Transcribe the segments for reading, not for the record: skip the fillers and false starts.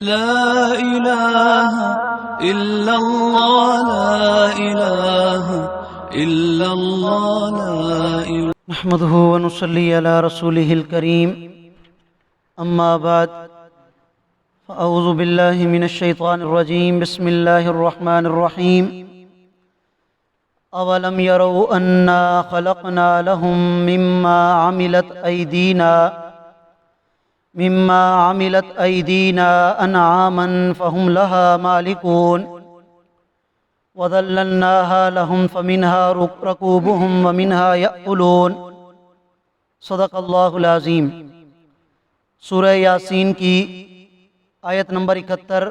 لا إله إلا الله لا إله إلا الله لا إله نحمده ونصلي على رسوله الكريم أما بعد فأعوذ بالله من الشيطان الرجيم بسم الله الرحمن الرحيم أولم يروا أنا خلقنا لهم مما عملت أيدينا أنعاما فهم لها مالكون وذللناها لهم فمنها ركوبهم ومنها يأكلون صدق اللہ العظیم۔ سورہ یاسین کی آیت نمبر 71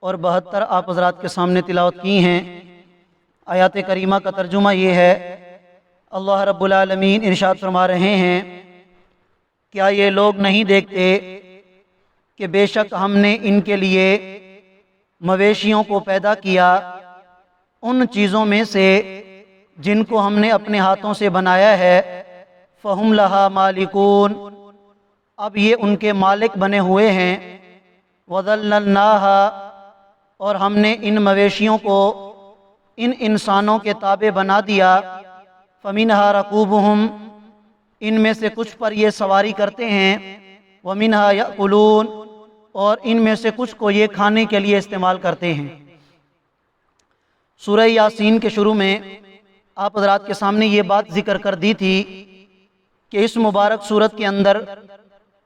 اور 72 آپ حضرات کے سامنے تلاوت کی ہیں۔ آیات کریمہ کا ترجمہ یہ ہے، اللہ رب العالمین ارشاد فرما رہے ہیں، کیا یہ لوگ نہیں دیکھتے کہ بے شک ہم نے ان کے لیے مویشیوں کو پیدا کیا ان چیزوں میں سے جن کو ہم نے اپنے ہاتھوں سے بنایا ہے، فہم لہا مالکون، اب یہ ان کے مالک بنے ہوئے ہیں، وذللناہا، اور ہم نے ان مویشیوں کو ان انسانوں کے تابع بنا دیا، فمنہا رکوبہم، ان میں سے کچھ پر یہ سواری کرتے ہیں، ومنہا یأکلون، اور ان میں سے کچھ کو یہ کھانے کے لیے استعمال کرتے ہیں۔ سورہ یاسین کے شروع میں آپ حضرات کے سامنے یہ بات ذکر کر دی تھی کہ اس مبارک سورت کے اندر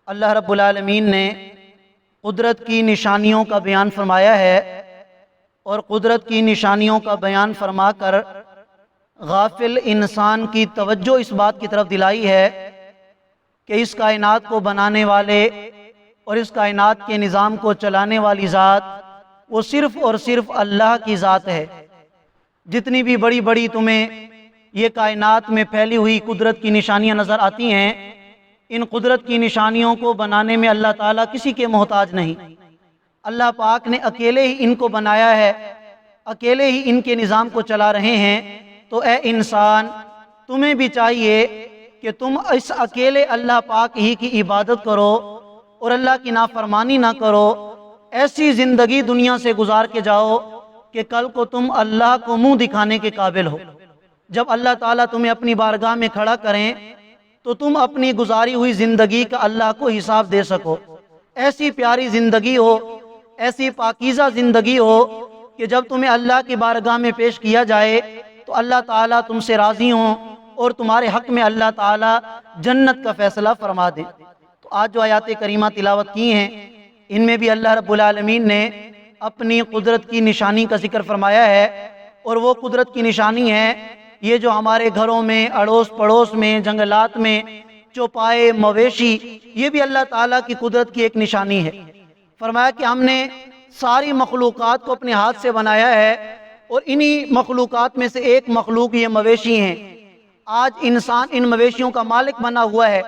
اللہ رب العالمین نے قدرت کی نشانیوں کا بیان فرمایا ہے، اور قدرت کی نشانیوں کا بیان فرما کر غافل انسان کی توجہ اس بات کی طرف دلائی ہے کہ اس کائنات کو بنانے والے اور اس کائنات کے نظام کو چلانے والی ذات وہ صرف اور صرف اللہ کی ذات ہے۔ جتنی بھی بڑی بڑی تمہیں یہ کائنات میں پھیلی ہوئی قدرت کی نشانیاں نظر آتی ہیں، ان قدرت کی نشانیوں کو بنانے میں اللہ تعالیٰ کسی کے محتاج نہیں۔ اللہ پاک نے اکیلے ہی ان کو بنایا ہے، اکیلے ہی ان کے نظام کو چلا رہے ہیں۔ تو اے انسان، تمہیں بھی چاہیے کہ تم اس اکیلے اللہ پاک ہی کی عبادت کرو اور اللہ کی نافرمانی نہ کرو، ایسی زندگی دنیا سے گزار کے جاؤ کہ کل کو تم اللہ کو منہ دکھانے کے قابل ہو۔ جب اللہ تعالیٰ تمہیں اپنی بارگاہ میں کھڑا کریں تو تم اپنی گزاری ہوئی زندگی کا اللہ کو حساب دے سکو۔ ایسی پیاری زندگی ہو، ایسی پاکیزہ زندگی ہو کہ جب تمہیں اللہ کی بارگاہ میں پیش کیا جائے تو اللہ تعالیٰ تم سے راضی ہوں اور تمہارے حق میں اللہ تعالیٰ جنت کا فیصلہ فرما دیں۔ تو آج جو آیات کریمہ تلاوت کی ہیں، ان میں بھی اللہ رب العالمین نے اپنی قدرت کی نشانی کا ذکر فرمایا ہے، اور وہ قدرت کی نشانی ہے یہ جو ہمارے گھروں میں، اڑوس پڑوس میں، جنگلات میں چوپائے، مویشی، یہ بھی اللہ تعالیٰ کی قدرت کی ایک نشانی ہے۔ فرمایا کہ ہم نے ساری مخلوقات کو اپنے ہاتھ سے بنایا ہے، اور انہی مخلوقات میں سے ایک مخلوق یہ مویشی ہیں۔ آج انسان ان مویشیوں کا مالک بنا ہوا ہے،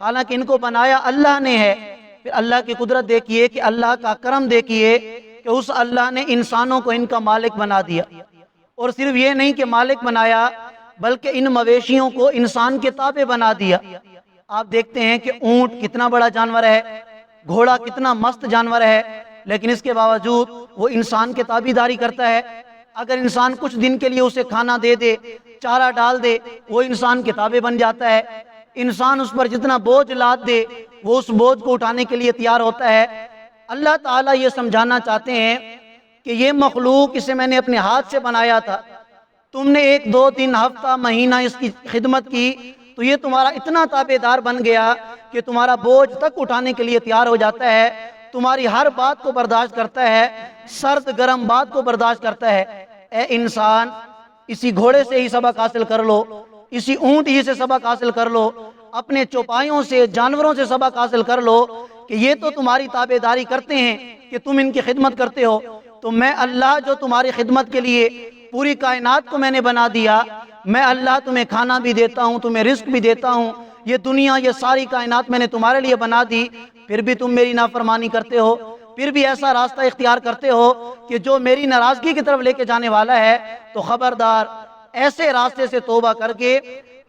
حالانکہ ان کو بنایا اللہ نے ہے۔ پھر اللہ کی قدرت دیکھیے کہ اللہ کا کرم دیکھیے کہ اس اللہ نے انسانوں کو ان کا مالک بنا دیا، اور صرف یہ نہیں کہ مالک بنایا بلکہ ان مویشیوں کو انسان کے تابع بنا دیا۔ آپ دیکھتے ہیں کہ اونٹ کتنا بڑا جانور ہے، گھوڑا کتنا مست جانور ہے، لیکن اس کے باوجود وہ انسان کے تابعداری کرتا ہے۔ اگر انسان کچھ دن کے لیے اسے کھانا دے دے، چارہ ڈال دے، وہ انسان کے تابع بن جاتا ہے۔ انسان اس پر جتنا بوجھ لاد دے وہ اس بوجھ کو اٹھانے کے لیے تیار ہوتا ہے۔ اللہ تعالیٰ یہ سمجھانا چاہتے ہیں کہ یہ مخلوق اسے میں نے اپنے ہاتھ سے بنایا تھا، تم نے 1 2 3 ہفتہ مہینہ اس کی خدمت کی تو یہ تمہارا اتنا تابع دار بن گیا کہ تمہارا بوجھ تک اٹھانے کے لیے تیار ہو جاتا ہے، تمہاری ہر بات کو برداشت کرتا ہے، سرد گرم بات کو برداشت کرتا ہے۔ اے انسان، اسی گھوڑے سے ہی سبق حاصل کر لو، اسی اونٹ ہی سے سبق حاصل کر لو، اپنے چوپایوں سے، جانوروں سے سبق حاصل کر لو کہ یہ تو تمہاری تابع داری کرتے ہیں کہ تم ان کی خدمت کرتے ہو، تو میں اللہ جو تمہاری خدمت کے لیے پوری کائنات کو میں نے بنا دیا، میں اللہ تمہیں کھانا بھی دیتا ہوں، تمہیں رزق بھی دیتا ہوں، یہ دنیا، یہ ساری کائنات میں نے تمہارے لیے بنا دی، پھر بھی تم میری نافرمانی کرتے ہو، پھر بھی ایسا راستہ اختیار کرتے ہو کہ جو میری ناراضگی کی طرف لے کے جانے والا ہے، تو خبردار ایسے راستے سے توبہ کر کے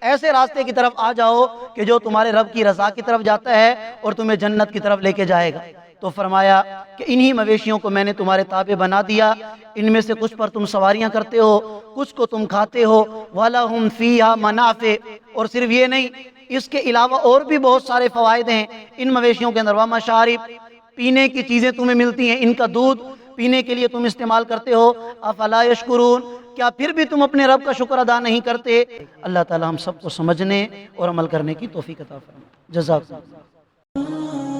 ایسے راستے کی طرف آ جاؤ کہ جو تمہارے رب کی رضا کی طرف جاتا ہے اور تمہیں جنت کی طرف لے کے جائے گا۔ تو فرمایا کہ انہی مویشیوں کو میں نے تمہارے تابع بنا دیا، ان میں سے کچھ پر تم سواریاں کرتے ہو، کچھ کو تم کھاتے ہو، وَلَهُمْ فِيهَا مَنَافِعُ، اور صرف یہ نہیں، اس کے علاوہ اور بھی بہت سارے فوائد ہیں ان مویشیوں کے اندر، وَمَشَارِبُ، پینے کی چیزیں تمہیں ملتی ہیں، ان کا دودھ پینے کے لیے تم استعمال کرتے ہو، افلا یشکرون، کیا پھر بھی تم اپنے رب کا شکر ادا نہیں کرتے؟ اللہ تعالی ہم سب کو سمجھنے اور عمل کرنے کی توفیق عطا فرمائے۔ جزاک اللہ۔